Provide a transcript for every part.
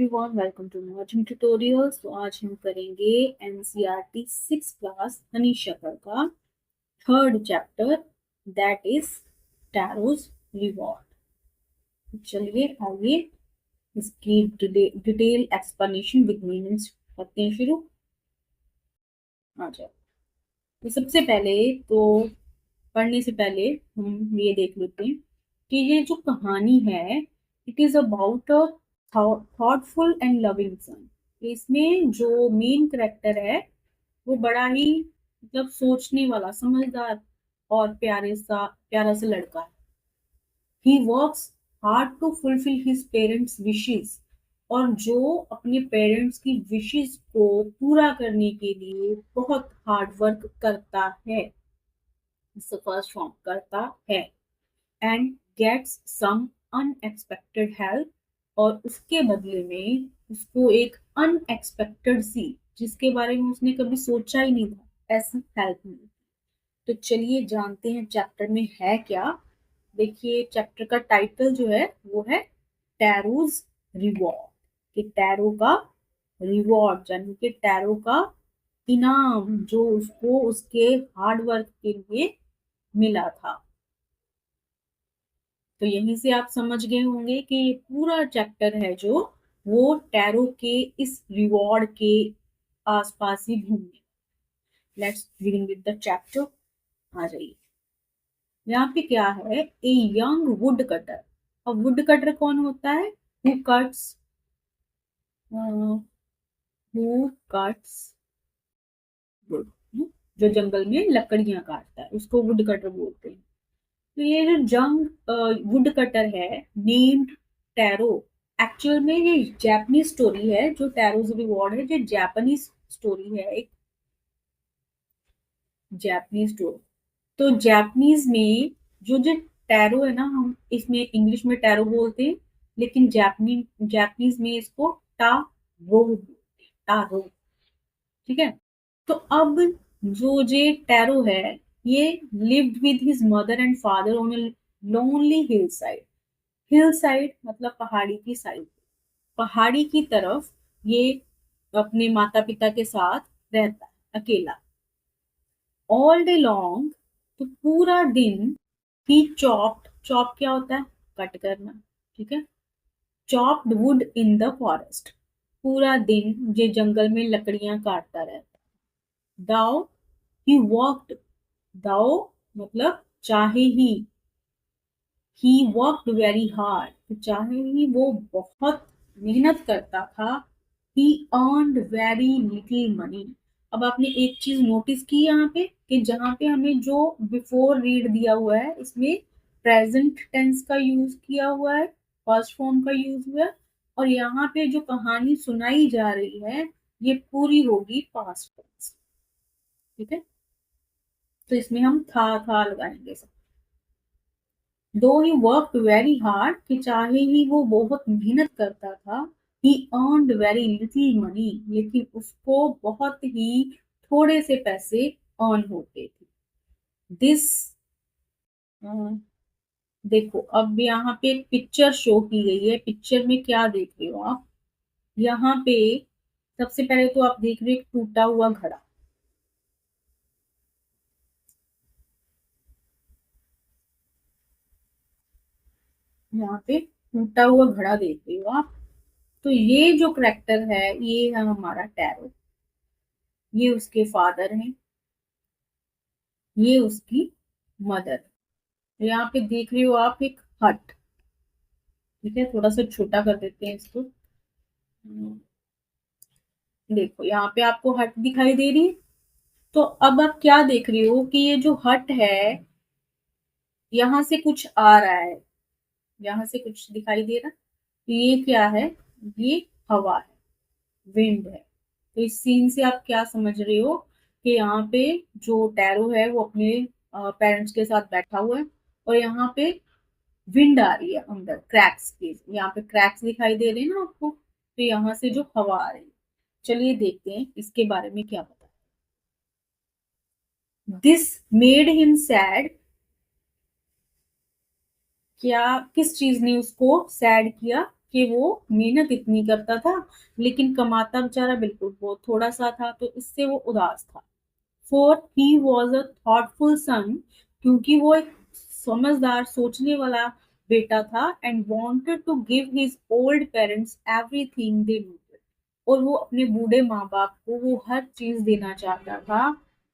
Everyone, welcome to Morning Tutorials. तो आज हम करेंगे एनसीईआरटी 6 क्लास हनी शक्कर का third chapter, that is Taro's reward. चलिए आइए इसकी डिटेल एक्सप्लेनेशन विद मीनिंग्स करते हैं शुरू। आ जाए। तो सबसे पहले तो पढ़ने से पहले हम ये देख लेते हैं कि ये जो कहानी है, it is about a thoughtful and loving son. इसमें जो मेन करेक्टर है वो बड़ा ही मतलब सोचने वाला, समझदार और प्यारा सा लड़का है। He works hard to fulfil his parents wishes, और जो अपने पेरेंट्स की विशेस को पूरा करने के लिए बहुत हार्ड वर्क करता है, फर्स्ट फॉर्म करता है, and gets some unexpected help, और उसके बदले में उसको एक अनएक्सपेक्टेड सी, जिसके बारे में उसने कभी सोचा ही नहीं था, ऐसी हेल्प मिली। तो चलिए जानते हैं चैप्टर में है क्या। देखिए चैप्टर का टाइटल जो है वो है टैरोज रिवॉर्ड, कि टैरो का रिवॉर्ड यानी कि टैरो का इनाम जो उसको उसके हार्ड वर्क के लिए मिला था। तो यहीं से आप समझ गए होंगे कि ये पूरा चैप्टर है जो वो टैरो के इस रिवॉर्ड के आसपास ही घूमे। Let's begin with the chapter. आ जाइए। यहाँ पे क्या है, ए यंग वुड कटर। अब वुड कटर कौन होता है? Who cuts who cuts wood, जो जंगल में लकड़ियां काटता है उसको वुड कटर बोलते हैं। तो ये जो जंग वुड कटर है नेम्ड टैरो, एक्चुअल में ये जापानीज स्टोरी है। जो टैरोज रिवॉर्ड है जो जापानीज स्टोरी है, एक जापानीज स्टोरी। तो जापानीज में जो जो टैरो है ना, हम इसमें इंग्लिश में टैरो बोलते हैं, लेकिन जापानीज में इसको टारो बोलते हैं, टारो। ठीक है। तो अब जो जे टैरो है, ये lived with his mother and father on a lonely hill side. Hill side मतलब पहाड़ी की साइड, पहाड़ी की तरफ ये अपने माता पिता के साथ रहता है अकेला। ऑल डे लॉन्ग, तो पूरा दिन ही चॉप्ड, चॉप क्या होता है? कट करना। ठीक है। Chopped would in the forest, पूरा दिन ये जंगल में लकड़ियां काटता रहता। दाओ ही वॉकड, दाओ मतलब चाहे ही वर्कड वेरी हार्ड, तो चाहे ही वो बहुत मेहनत करता था। He earned very little money. अब आपने एक चीज नोटिस की यहाँ पे कि जहाँ पे हमें जो बिफोर रीड दिया हुआ है इसमें प्रेजेंट टेंस का यूज किया हुआ है, फर्स्ट फॉर्म का यूज हुआ है, और यहाँ पे जो कहानी सुनाई जा रही है ये पूरी होगी पास्ट टेंस। ठीक है। तो इसमें हम था लगाएंगे सब। दो ही वर्क वेरी हार्ड, कि चाहे ही वो बहुत मेहनत करता था, he earned very little money, लेकिन उसको बहुत ही थोड़े से पैसे अर्न होते थे। दिस, देखो अब यहाँ पे एक पिक्चर शो की गई है। पिक्चर में क्या देख रहे हो आप? यहाँ पे सबसे पहले तो आप देख रहे हो एक टूटा हुआ घड़ा। यहाँ पे टूटा हुआ घड़ा देख रहे हो आप। तो ये जो करेक्टर है ये है हमारा टैरो, ये उसके फादर हैं, ये उसकी मदर। यहाँ पे देख रहे हो आप एक हट। ठीक है, थोड़ा सा छोटा कर देते हैं इसको। देखो यहाँ पे आपको हट दिखाई दे रही है। तो अब आप क्या देख रहे हो कि ये जो हट है, यहाँ से कुछ आ रहा है, यहाँ से कुछ दिखाई दे रहा है। तो ये क्या है? ये हवा है, विंड है। तो इस सीन से आप क्या समझ रहे हो कि यहाँ पे जो टैरो है वो अपने पेरेंट्स के साथ बैठा हुआ है, और यहाँ पे विंड आ रही है अंदर, क्रैक्स के, यहाँ पे क्रैक्स दिखाई दे रहे हैं ना आपको, तो यहाँ से जो हवा आ रही है। चलिए देखते हैं इसके बारे में क्या पता। दिस मेड हिम सैड, क्या किस चीज ने उसको सैड किया? कि वो मेहनत इतनी करता था लेकिन कमाता बेचारा बिल्कुल बहुत थोड़ा सा था, तो इससे वो उदास था। Fourth, he was a thoughtful son, क्योंकि वो एक समझदार सोचने वाला बेटा था, and wanted to give his old parents everything they needed, और वो अपने बूढ़े माँ बाप को वो हर चीज देना चाहता था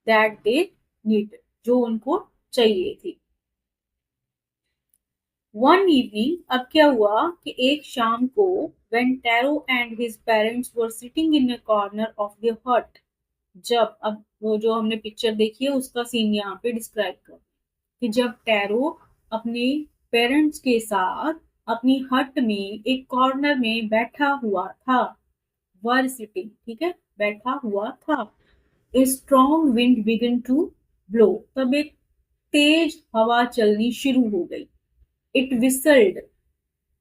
दैट दे नीडेड, जो उनको चाहिए थी। वन इवनिंग, अब क्या हुआ कि एक शाम को, when Taro and his parents were sitting in a corner of the hut, जब, अब वो जो हमने पिक्चर देखी है उसका सीन यहाँ पे डिस्क्राइब कर, कि जब टैरो अपने पेरेंट्स के साथ अपनी हट में एक कॉर्नर में बैठा हुआ था, वर सिटिंग, ठीक है, बैठा हुआ था, a strong wind began to blow, तब एक तेज हवा चलनी शुरू हो गई। इट विसल्ड,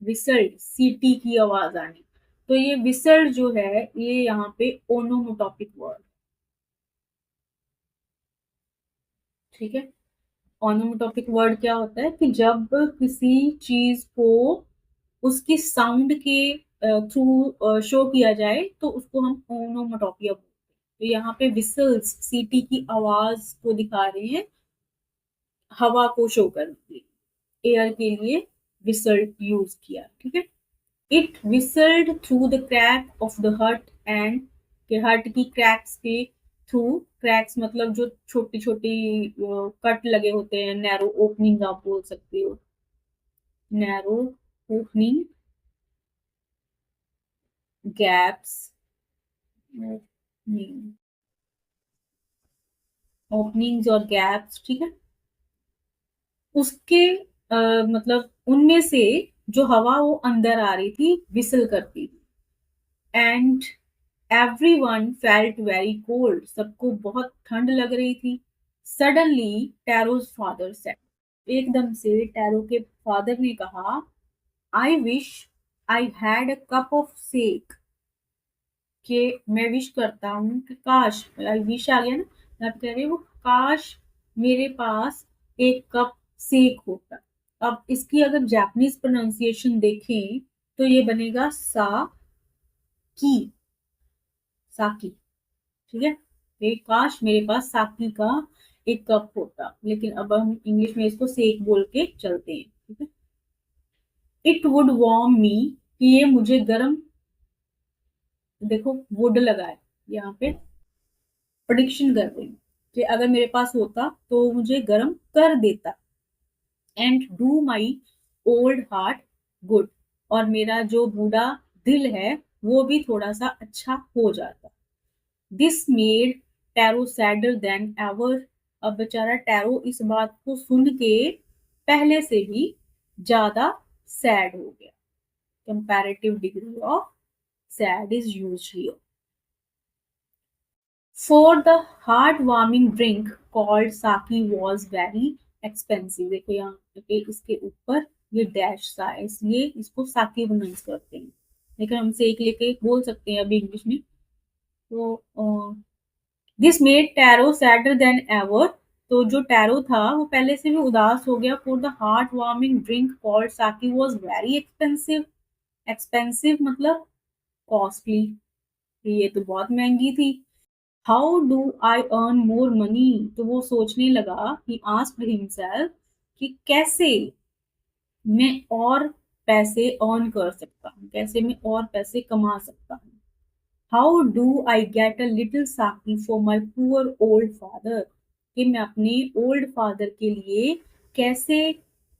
विसल्ड सीटी की आवाज आनी, तो ये विसल्ड जो है ये यहाँ पे ओनोमोटॉपिक वर्ड, ठीक है। ऑनोमोटॉपिक वर्ड क्या होता है कि जब किसी चीज को उसकी साउंड के थ्रू शो किया जाए तो उसको हम ओनोमोटोपिया बोलते हैं। तो यहाँ पे विसल्स सीटी की आवाज को दिखा रहे हैं, हवा को शो करने के लिए, एयर के लिए विसल यूज किया, ठीक है। It whistled through the crack of the हट, एंड के हट की क्रैक्स के थ्रू, क्रैक्स मतलब जो छोटी छोटी कट लगे होते हैं, नैरो ओपनिंग आप बोल सकते हो, नैरो ओपनिंग, गैप्स, ओपनिंग्स और गैप्स, ठीक है। उसके मतलब उनमें से जो हवा वो अंदर आ रही थी विसल करती थी, and everyone felt very cold, सबको बहुत ठंड लग रही थी। सडनली टैरोज फादर सेड, एकदम से टैरो के फादर ने कहा, I wish I had a cup of sake, कि मैं विश करता हूँ कि काश, विश आ गया ना, आप कह रहे हो काश मेरे पास एक कप सेक होता। अब इसकी अगर जापानीज प्रोनाउंसिएशन देखें तो ये बनेगा सा की, साकी, ठीक है। ये काश मेरे पास साकी का एक कप होता, लेकिन अब हम इंग्लिश में इसको सेक बोल के चलते हैं, ठीक है। इट वुड वार्म मी, कि ये मुझे गर्म, देखो वुड लगा है यहाँ पे, प्रोडिक्शन कर रही हूँ कि अगर मेरे पास होता तो मुझे गर्म कर देता, and do my old heart good, और मेरा जो बूढ़ा दिल है वो भी थोड़ा सा अच्छा हो जाता। This made tarot sadder then ever, अब बेचारा टैरो इस बात को सुन के पहले से भी ज्यादा सैड हो गया। Comparative degree of sad is used here. For the heart-warming drink called sake was very expensive, देखो यहाँ पे इसके ऊपर ये डैश सा है इसलिए इसको साके प्रोनाउंस करते हैं, लेकिन हम सेक लेके बोल सकते हैं अभी इंग्लिश में। तो this made tarot sadder then ever, तो जो टैरो था वो पहले से भी उदास हो गया। For the heart warming drink called साकी वॉज वेरी एक्सपेंसिव, एक्सपेंसिव मतलब कॉस्टली, ये तो बहुत महंगी थी। How do I earn more money, तो वो सोचने लगा, ही आस्क्ड हिमसेल्फ, कि कैसे मैं और पैसे अर्न कर सकता हूँ, कैसे मैं और पैसे कमा सकता हूँ। How do I get a little sake for my poor old father, कि मैं अपने ओल्ड फादर के लिए कैसे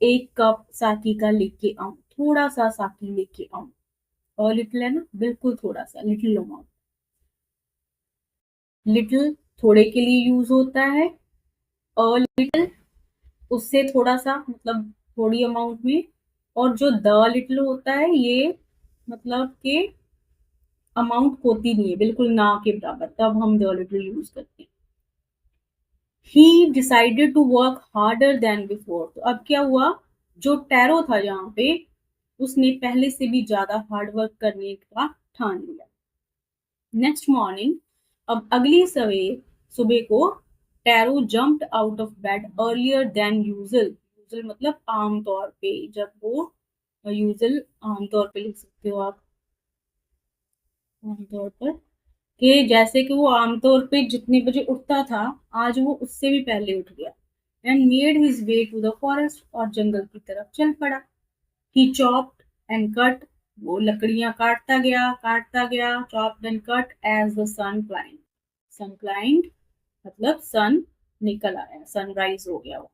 एक कप साकी का लेके आऊं, थोड़ा सा साकी लेके आऊं, और लिटिल है ना, बिल्कुल थोड़ा सा, लिटिल अमाउंट, लिटिल थोड़े के लिए यूज होता है, और लिटिल उससे थोड़ा सा मतलब थोड़ी अमाउंट में, और जो द लिटिल होता है ये मतलब कि अमाउंट होती नहीं है, बिल्कुल ना के बराबर, तब हम द लिटिल यूज करते हैं। He decided to work harder than before, तो अब क्या हुआ, जो टैरो था यहाँ पे उसने पहले से भी ज्यादा हार्ड वर्क करने का ठान लिया। नेक्स्ट मॉर्निंग, अब अगली सवेर सुबह को, tarot jumped out of bed earlier than usual, usual मतलब आमतौर पे जब वो यूजुअल आमतौर पे लिख सकते हो आप आमतौर पर, कि जैसे कि वो आमतौर पे जितने बजे उठता था, आज वो उससे भी पहले उठ गया। And made his way to the forest, और जंगल की तरफ चल पड़ा। ही चॉप्ड एंड कट, वो लकड़ियां काटता गया, chopped and cut as the sun climb. Sun climb मतलब सन निकल आया, सनराइज हो गया वो।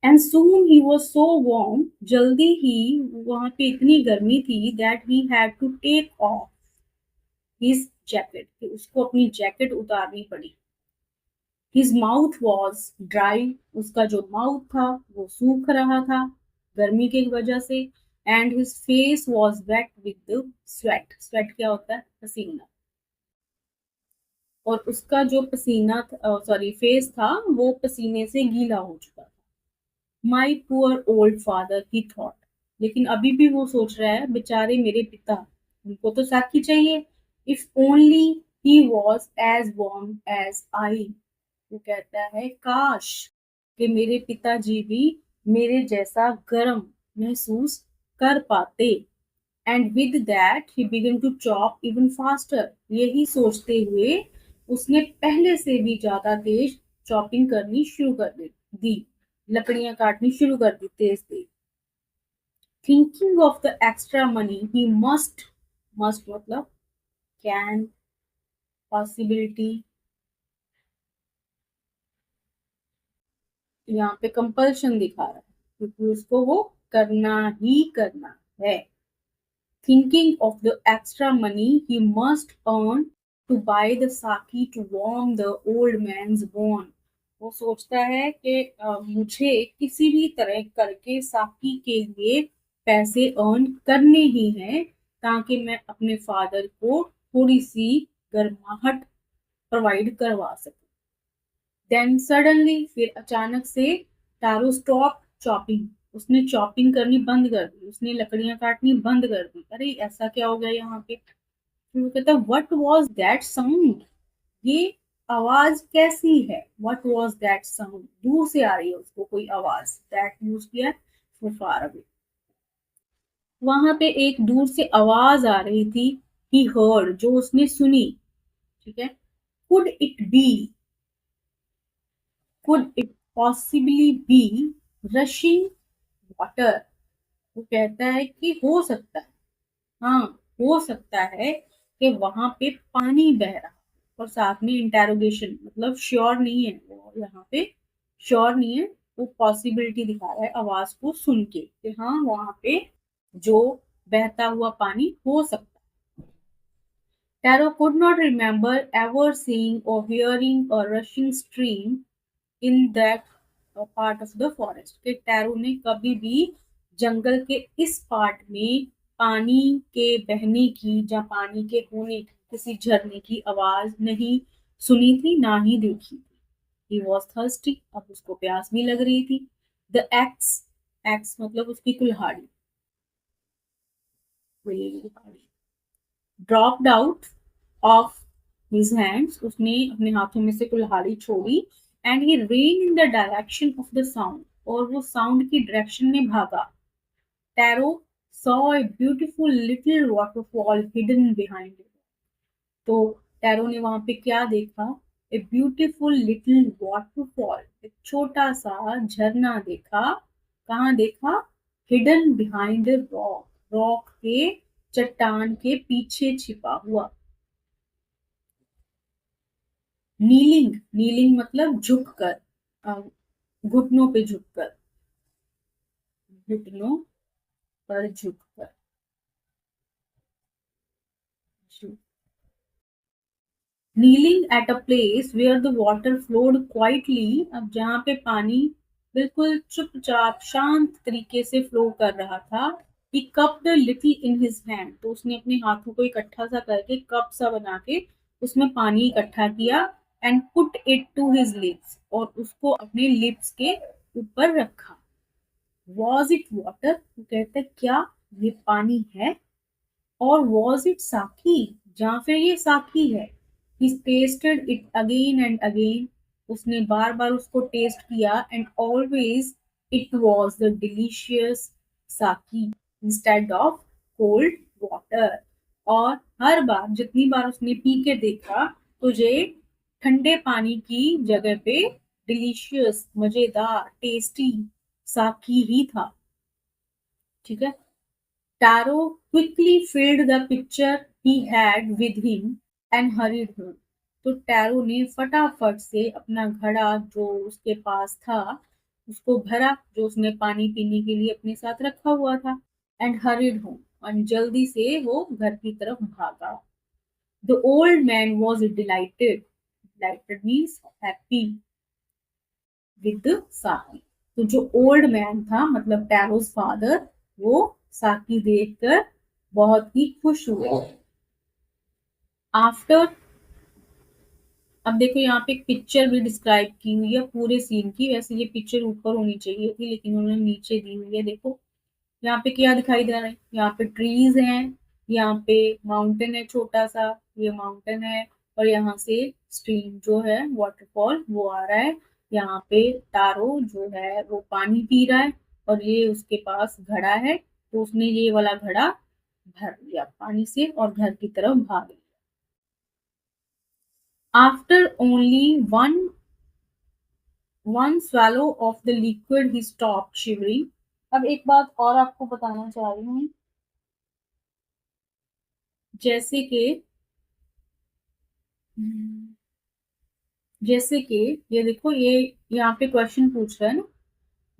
And soon he was so warm, जल्दी ही वहां पे इतनी गर्मी थी, that he had to take off his jacket, कि उसको अपनी जैकेट उतारनी पड़ी। हिज माउथ वॉज ड्राई, उसका जो माउथ था वो सूख रहा था गर्मी की वजह से। And his face was wet with sweat, sweat क्या होता है? पसीना। और उसका जो पसीना सॉरी फेस था वो पसीने से गीला हो चुका था। माई पुअर ओल्ड फादर ही थॉट, लेकिन अभी भी वो सोच रहा है, बेचारे मेरे पिता, उनको तो साथी चाहिए। If only he was as warm as I, वो कहता है काश कि मेरे पिताजी भी मेरे जैसा गर्म महसूस कर पाते। And with that he began to chop even faster, यही सोचते हुए उसने पहले से भी ज्यादा तेज चॉपिंग करनी शुरू कर दी, लकड़ियां काटनी शुरू कर दी तेज तेज। Thinking of the extra money he must मतलब कैन, पॉसिबिलिटी, यहाँ पे कंपल्शन दिखा रहा है क्योंकि उसको वो करना ही करना है। Thinking of the extra money he must earn to buy the sake to warm the old man's bone, वो सोचता है कि मुझे किसी भी तरह करके साकी के लिए पैसे अर्न करने ही हैं, ताकि मैं अपने फादर को थोड़ी सी गर्माहट प्रोवाइड करवा सकूं। देन सडनली, फिर अचानक से, टारो स्टॉप चॉपिंग, उसने चॉपिंग करनी बंद कर दी, उसने लकड़ियां काटनी बंद कर दी। अरे ऐसा क्या हो गया यहाँ पे? फिर वो कहता, व्हाट वाज दैट साउंड, ये आवाज कैसी है? व्हाट वाज दैट साउंड, दूर से आ रही है उसको कोई आवाज, दैट यूज किया फॉर फार अवे। वहां पे एक दूर से आवाज आ रही थी, ही हर्ड, जो उसने सुनी। ठीक है, could it be, could it possibly be rushing water, वो कहता है कि हो सकता है, हाँ हो सकता है कि वहां पे पानी बह रहा, और साथ में इंटेरोगेशन, मतलब श्योर नहीं है वो यहाँ पे, श्योर नहीं है, वो पॉसिबिलिटी दिखा रहा है आवाज को सुन के कि हाँ वहां पे जो बहता हुआ पानी हो सकता है। Taro could not remember ever seeing or hearing a rushing stream in that part of the forest, के टैरो ने कभी भी जंगल के इस पार्ट में पानी के बहने की या पानी के होने की, किसी झरने की आवाज नहीं सुनी थी, ना ही देखी थी। ही वॉज थर्स्टी, अब उसको प्यास भी लग रही थी। द एक्स, एक्स मतलब उसकी कुल्हाड़ी, dropped out of his hands, उसने अपने हाथों में से कुल्हाड़ी छोड़ी। And he rain in the direction of the sound, और वो साउंड की डायरेक्शन में भागा। Tarot saw a beautiful little waterfall hidden behind it, तो टैरो ने वहां पे क्या देखा? ए ब्यूटीफुल लिटिल वाटरफॉल, एक छोटा सा झरना देखा। कहाँ देखा? Hidden behind the rock, rock के, चट्टान के पीछे छिपा हुआ। नीलिंग, नीलिंग मतलब झुककर, अ, घुटनों पे झुककर, घुटनों पर झुककर, kneeling at a place where the water flowed quietly, अब जहाँ पे पानी बिल्कुल चुपचाप शांत तरीके से फ्लो कर रहा था। ही कप्ड लिटिल इन हिज हैंड, तो उसने अपने हाथों को इकट्ठा सा करके कप सा बना के उसमें पानी इकट्ठा किया। And put it to his lips, और उसको अपने लिप्स के ऊपर रखा। वॉज इट वाटर, वो कहते क्या ये पानी है? और वॉज इट साकी, या फिर ये साकी है? He tested it again and again, उसने बार बार उसको टेस्ट किया। And always it was the delicious sake instead of cold water. और हर बार जितनी बार उसने पी के देखा तुझे ठंडे पानी की जगह पे डिलीशियस मजेदार टेस्टी साकी ही था। ठीक है। Taro quickly filled the pitcher he had with him and hurried home. तो टैरो ने फटाफट से अपना घड़ा जो उसके पास था उसको भरा, जो उसने पानी पीने के लिए अपने साथ रखा हुआ था, एंड हरिड होम, और जल्दी से वो घर की तरफ भागा। The old man was dilated, dilated means happy, with साकी। तो जो ओल्ड मैन था मतलब टैरोस फादर, वो साकी देखकर बहुत ही खुश हुए। आफ्टर, अब देखो यहाँ पे एक पिक्चर भी डिस्क्राइब की हुई है पूरे सीन की। वैसे ये पिक्चर ऊपर होनी चाहिए थी लेकिन उन्होंने नीचे दी हुई है। देखो यहाँ पे क्या दिखाई दे रहा है, यहाँ पे ट्रीज हैं, यहाँ पे माउंटेन है छोटा सा, ये माउंटेन है, और यहाँ से स्ट्रीम जो है वाटरफॉल वो आ रहा है। यहाँ पे तारो जो है वो पानी पी रहा है और ये उसके पास घड़ा है, तो उसने ये वाला घड़ा भर लिया पानी से और घर की तरफ भाग लिया। After only one swallow of the liquid he stopped shivering। अब एक बात और आपको बताना चाह रही हूँ, जैसे कि जैसे कि ये देखो, ये यहाँ पे क्वेश्चन पूछ रहा है ना,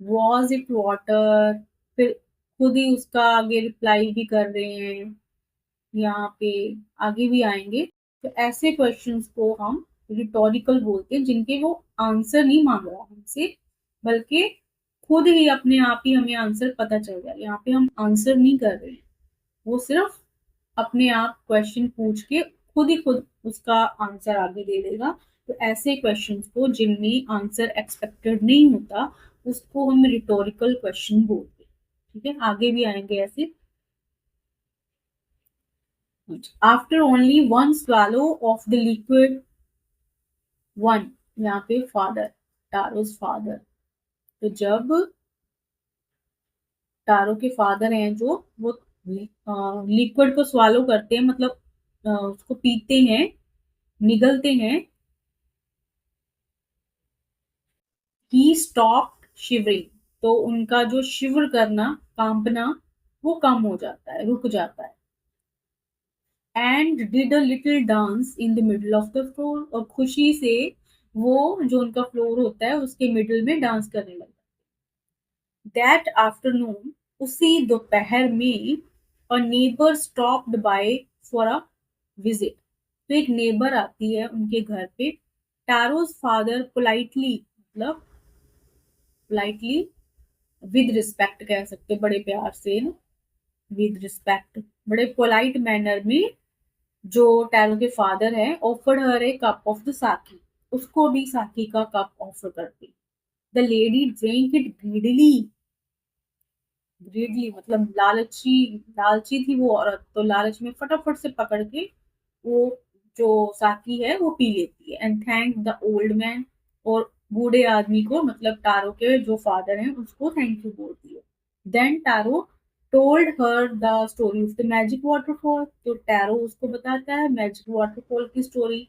वॉज इट वाटर, फिर खुद ही उसका आगे रिप्लाई भी कर रहे हैं, यहाँ पे आगे भी आएंगे। तो ऐसे क्वेश्चंस को हम रिटोरिकल बोलते हैं, जिनके वो आंसर नहीं मांग रहा हमसे, बल्कि खुद ही अपने आप ही हमें आंसर पता चल जाए। यहाँ पे हम आंसर नहीं कर रहे हैं, वो सिर्फ अपने आप क्वेश्चन पूछ के खुद ही खुद उसका आंसर आगे दे देगा। तो ऐसे क्वेश्चंस को जिनमें आंसर एक्सपेक्टेड नहीं होता उसको हम रिटोरिकल क्वेश्चन बोलते हैं। ठीक है, आगे भी आएंगे ऐसे। After only one swallow of the liquid, one, यहाँ पे फादर, टारोस फादर, तो जब टारो के फादर हैं जो वो लिक्विड को स्वालो करते हैं, मतलब उसको पीते हैं, निगलते हैं, ही स्टॉप शिवरिंग, तो उनका जो शिवर करना, कांपना, वो कम हो जाता है, रुक जाता है। And did a little dance in the middle of the floor, और खुशी से वो जो उनका फ्लोर होता है उसके मिडल में डांस करने लगा। दैट आफ्टरनून, उसी दोपहर में, a neighbour stopped bye for a visit, तो एक नेबर आती है उनके घर पे। टारोस फादर पोलाइटली, मतलब पोलाइटली, विद रिस्पेक्ट कह सकते, बड़े प्यार से ना, विद रिस्पेक्ट, बड़े पोलाइट मैनर में, जो टैरो के फादर है, offered her A cup of the साकी, उसको भी साकी का कप ऑफर करती। The lady drink it greedily, greedily मतलब लालची, लालची थी वो औरत, तो लालच में फटाफट से पकड़ के वो जो साकी है वो पी लेती है। And thank the old man, और बूढ़े आदमी को, मतलब टारो के जो फादर हैं उसको थैंक यू बोलती है। Then Taro told her the story of the magic waterfall, तो टैरो उसको बताता है मैजिक वाटरफॉल की story.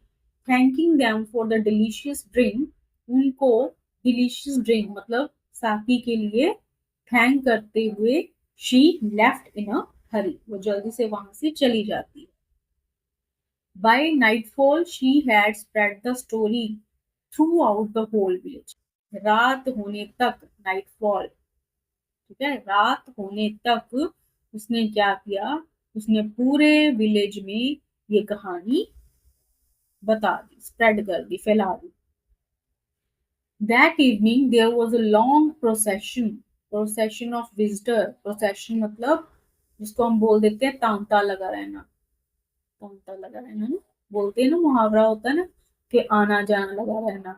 Thanking them for the delicious drink, उनको डिलीशियस ड्रिंक मतलब साकी के लिए थैंक करते हुए, शी लेफ्ट इन अ हरी, वो जल्दी से वहां से चली जाती है। By nightfall she had spread the story throughout the whole village, रात होने तक, नाइटफॉल, ठीक है, रात होने तक उसने क्या किया, उसने पूरे विलेज में ये कहानी बता दी, स्प्रेड कर दी, फैला दी। That evening there was a long procession, procession of visitor, procession मतलब जिसको हम बोल देते हैं तांता लगा रहना, तांता लगा रहना ना, बोलते हैं ना, मुहावरा होता है ना कि आना जाना लगा रहना।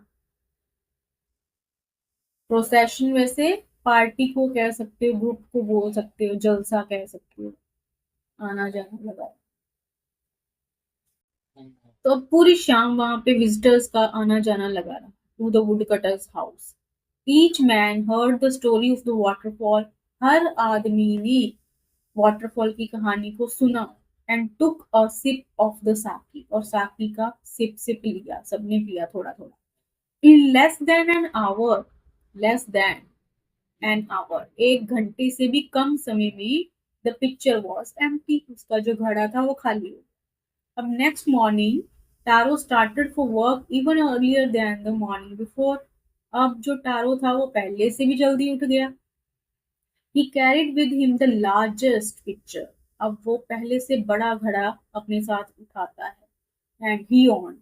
प्रोसेशन वैसे पार्टी को कह सकते हो, ग्रुप को बोल सकते हो, जलसा कह सकते हो, आना जाना लगा। तो अब पूरी शाम वहां पे विजिटर्स का आना जाना लगा रहा, to the woodcutter's house. Each man heard the story of the waterfall हर आदमी ने वाटरफॉल की कहानी को सुना and took a sip of the sake, और साकी का सिप सिप लिया, सबने पिया थोड़ा थोड़ा। In less than an hour, 1 घंटे से भी कम समय में द पिक्चर वॉज एम्प्टी, उसका जो घड़ा था वो खाली हो गया। अब next morning Taro started for work even earlier than the morning before. अब जो टारो था वो पहले से भी जल्दी उठ गया। ही carried with him the largest picture, अब वो पहले से बड़ा घड़ा अपने साथ उठाता है। And he on,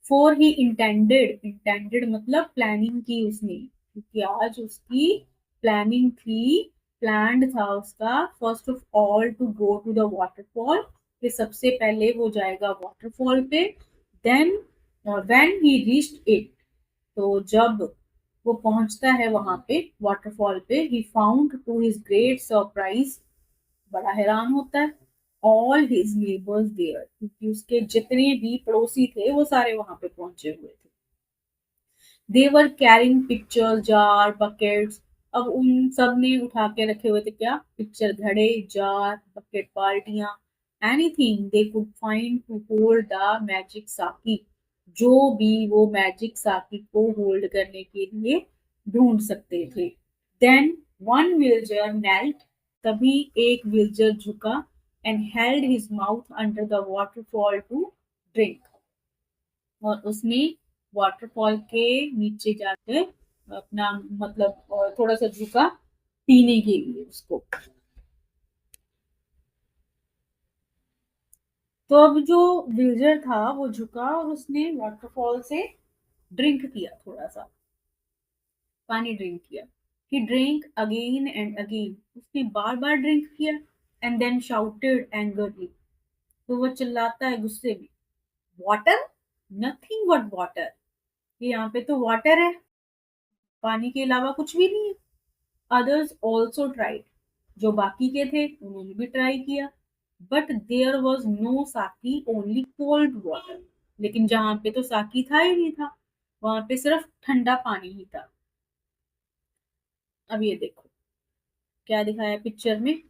four he intended मतलब प्लानिंग की उसने, क्योंकि आज उसकी प्लानिंग थी, प्लान्ड था उसका first of all to go to the waterfall, कि सबसे पहले वो जाएगा वाटरफॉल पे। Then when he reached it, तो जब वो पहुंचता है वहां पे वाटरफॉल पे, he found to his great surprise, बड़ा हैरान होता है, ऑल हिज नेबर्स देयर, क्योंकि उसके जितने भी पड़ोसी थे वो सारे वहां पे पहुंचे हुए थे। They were carrying pitcher jar buckets, अब उन सब ने उठा के रखे हुए थे क्या, पिक्चर घड़े, जार, बकेट, बाल्टियां, anything they could find to hold the magic sake, जो भी वो मैजिक साकी को होल्ड करने के लिए ढूंढ सकते थे। देन वन विल्जर नेल्ट, तभी एक विल्जर झुका and held his mouth under the waterfall to drink, और उसने वाटरफॉल के नीचे जाकर अपना मतलब थोड़ा सा झुका पीने के लिए उसको। तो अब जो विल्जर था वो झुका और उसने वाटरफॉल से ड्रिंक किया, थोड़ा सा पानी ड्रिंक किया। ही ड्रिंक अगेन एंड अगेन, उसने बार बार ड्रिंक किया। एंड देन शाउटेड एंग्रली, तो वो चिल्लाता है गुस्से में, वाटर, नथिंग बट वाटर, ये यहाँ पे तो वाटर है, पानी के अलावा कुछ भी नहीं है। अदर्स ऑल्सो ट्राइड, जो बाकी के थे उन्होंने भी ट्राई किया, बट देयर वॉज नो साकी, ओनली कोल्ड वाटर, लेकिन जहां पे तो साकी था ही नहीं था, वहां पे सिर्फ ठंडा पानी ही था। अब ये देखो क्या दिखाया पिक्चर में,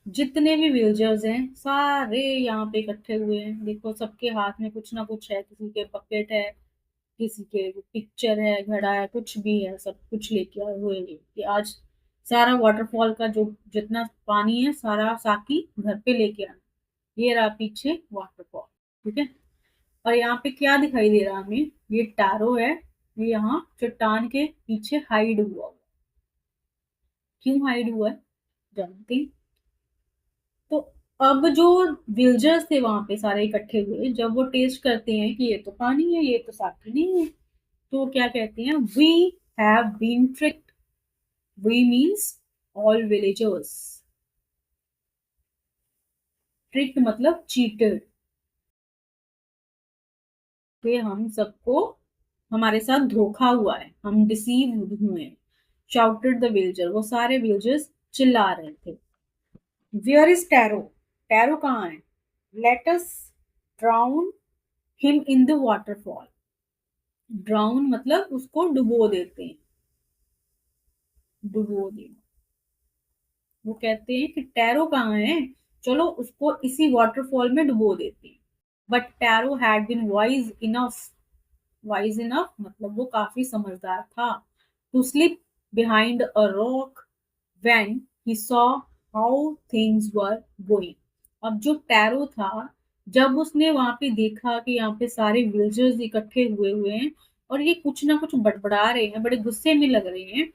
जितने भी विलेजर्स हैं सारे यहाँ पे इकट्ठे हुए हैं, देखो सबके हाथ में कुछ ना कुछ है, किसी के बकेट है, किसी के पिक्चर है, घड़ा है, कुछ भी है, सब कुछ लेके आए हुए हैं कि आज सारा वाटरफॉल का जो जितना पानी है सारा साकी घर पे लेके आना। ये रहा पीछे वाटरफॉल, ठीक है। और यहाँ पे क्या दिखाई दे रहा है हमें, ये टारो है, ये यहाँ चट्टान के पीछे हाइड हुआ। क्यों हाइड हुआ है जानते हैं? तो अब जो विल्जर्स थे वहां पे सारे इकट्ठे हुए, जब वो टेस्ट करते हैं कि ये तो पानी है, ये तो साकी नहीं है, तो क्या कहते हैं, we have been tricked. We means all villagers, tricked मतलब चीटेड, कि हम सबको, हमारे साथ धोखा हुआ है, हम डिसीव हुए हैं। शाउटेड द विलेजर, वो सारे विलेजर्स चिल्ला रहे थे। वेयर इज टैरो, टैरो कहाँ है, let us drown him in the waterfall, drown मतलब उसको डुबो देते हैं, डुबो देना। वो कहते हैं कि टैरो कहाँ है, चलो उसको इसी वाटरफॉल में डुबो देते हैं। But Taro had been wise enough मतलब वो काफी समझदार था, to slip behind a rock when he saw how things were going. अब जो टैरो था, जब उसने वहां पे देखा कि यहाँ पे सारे विलेजर्स इकट्ठे हुए हुए हैं और ये कुछ ना कुछ बड़बड़ा रहे हैं, बड़े गुस्से में लग रहे हैं,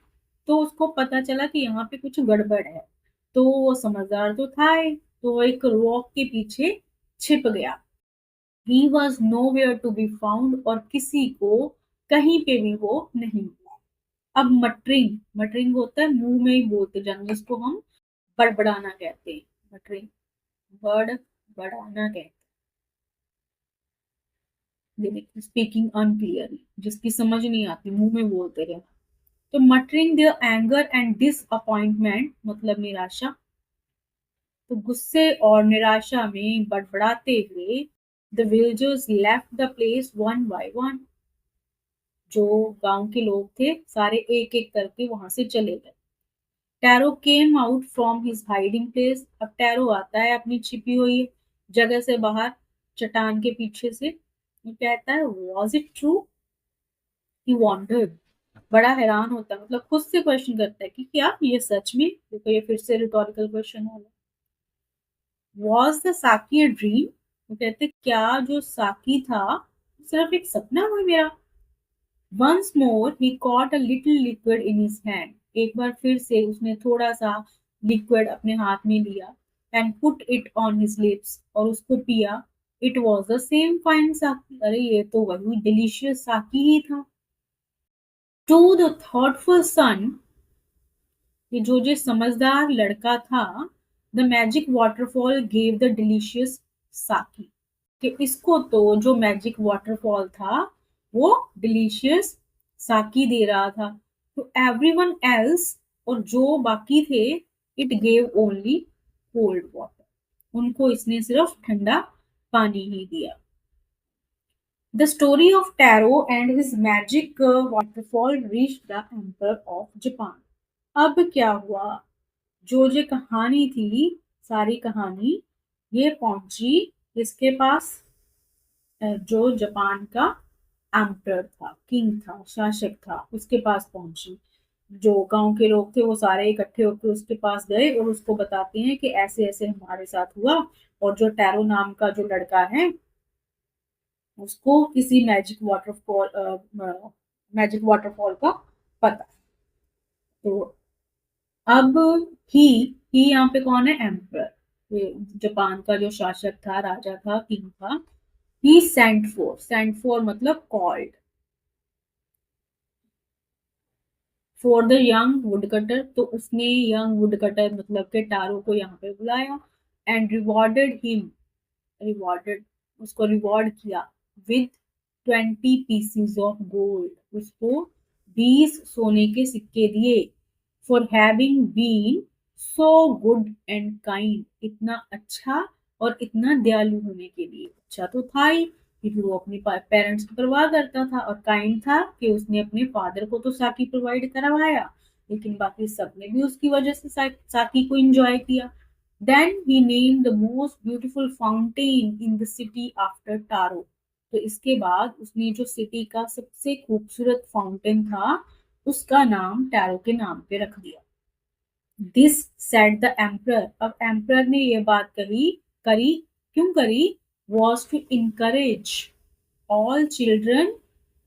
तो उसको पता चला कि यहाँ पे कुछ गड़बड़ है। तो वो समझदार तो था ही, तो वो एक रॉक के पीछे छिप गया। He was nowhere to be found, और किसी को कहीं पे भी वो नहीं मिला। अब मटरिंग, मटरिंग होता है मुंह में ही बोलते जाना, जिसको हम बड़बड़ाना कहते हैं, मटरिंग, बड़बड़ाना कहते हैं, स्पीकिंग अनक्लियरली, जिसकी समझ नहीं आती मुंह में बोलते रहे। तो muttering their anger and disappointment मतलब निराशा, तो गुस्से और निराशा में बड़बड़ाते हुए the villagers left the place one by one, जो गांव के लोग थे सारे एक एक करके वहां से चले गए। Tarot came out from his hiding place. अब टैरो आता है अपनी छिपी हुई जगह से बाहर, चट्टान के पीछे से। वो कहता है, was it true? He wandered. बड़ा हैरान होता है, मतलब खुद से क्वेश्चन करता है कि क्या ये सच में, देखो ये फिर से रिटोरिकल क्वेश्चन होगा। वॉज द साकी अ ड्रीम? वो कहते क्या जो साकी था सिर्फ एक सपना हुआ मेरा? Once more he caught a little liquid in his hand. एक बार फिर से उसने थोड़ा सा लिक्विड अपने हाथ में लिया, and put it on his lips, और उसको पिया। It was the same fine साकी। अरे ये तो वही डिलीशियस साकी ही था। टू द थॉटफुल सन, कि जो समझदार लड़का था, the magic waterfall gave the delicious साकी, कि इसको तो जो मैजिक वाटरफॉल था वो डिलीशियस साकी दे रहा था। तो एवरीवन एल्स, और जो बाकी थे, it gave only cold water, उनको इसने सिर्फ ठंडा पानी ही दिया। The story of tarot and his magic waterfall reach the emperor of Japan. अब क्या हुआ, जो ये कहानी थी, सारी कहानी ये पहुंची इसके पास, जो जापान का एम्पर था, किंग था, शासक था, उसके पास पहुंची। जो गांव के लोग थे वो सारे इकट्ठे होकर उसके पास गए और उसको बताते हैं कि ऐसे ऐसे हमारे साथ हुआ, और जो टैरो नाम का जो लड़का है उसको किसी मैजिक वाटरफॉल का पता। तो अब ही ही यहाँ पे कौन है? एम्पर। जापान का जो शासक था, राजा था, किंग था। ही सेंट फॉर मतलब called for the young woodcutter, तो उसने यंग वुडकटर मतलब के टारो को यहाँ पे बुलाया। एंड रिवॉर्डेड उसको रिवॉर्ड किया विद 20 पीसीज ऑफ गोल्ड, उसको 20 सोने के सिक्के दिए। For having been so good and kind, इतना अच्छा और इतना दयालु होने के लिए। अच्छा तो था ही, क्योंकि वो अपने पेरेंट्स की परवाह करता था, और काइंड था कि उसने अपने फादर को तो साकी प्रोवाइड करवाया, लेकिन बाकी सबने भी उसकी वजह से साकी को एंजॉय किया। Then he name the most beautiful fountain in the city after Taro. तो इसके बाद उसने जो सिटी का सबसे खूबसूरत फाउंटेन था उसका नाम टैरो के नाम पे रख दिया। दिस सेड द एम्प्रर, अब एम्प्रर ने ये बात करी क्यों करी? Was to encourage all children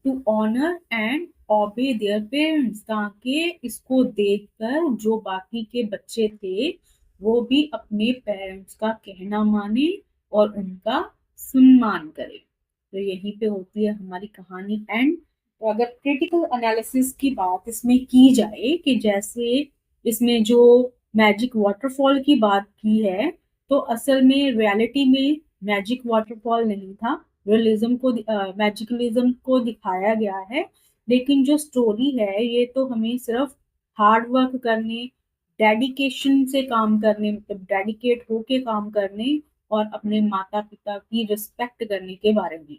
to honour and obey their parents, ताकि इसको देखकर जो बाकी के बच्चे थे वो भी अपने पेरेंट्स का कहना माने और उनका सम्मान करे। तो यहीं पे होती है हमारी कहानी एंड। तो अगर क्रिटिकल एनालिसिस की बात इसमें की जाए, कि जैसे इसमें जो मैजिक वाटरफॉल की बात की है, तो असल में रियलिटी में मैजिक वाटरफॉल नहीं था, रियलिज्म को मैजिकलिज्म को दिखाया गया है। लेकिन जो स्टोरी है ये तो हमें सिर्फ हार्ड वर्क करने, डेडिकेशन से काम करने, मतलब डेडिकेट होके काम करने और अपने माता पिता की रिस्पेक्ट करने के बारे में।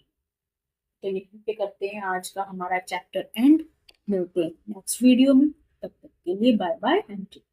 तो यहीं पे करते हैं आज का हमारा चैप्टर एंड। मिलते हैं नेक्स्ट वीडियो में, तब तक के लिए bye bye and take care.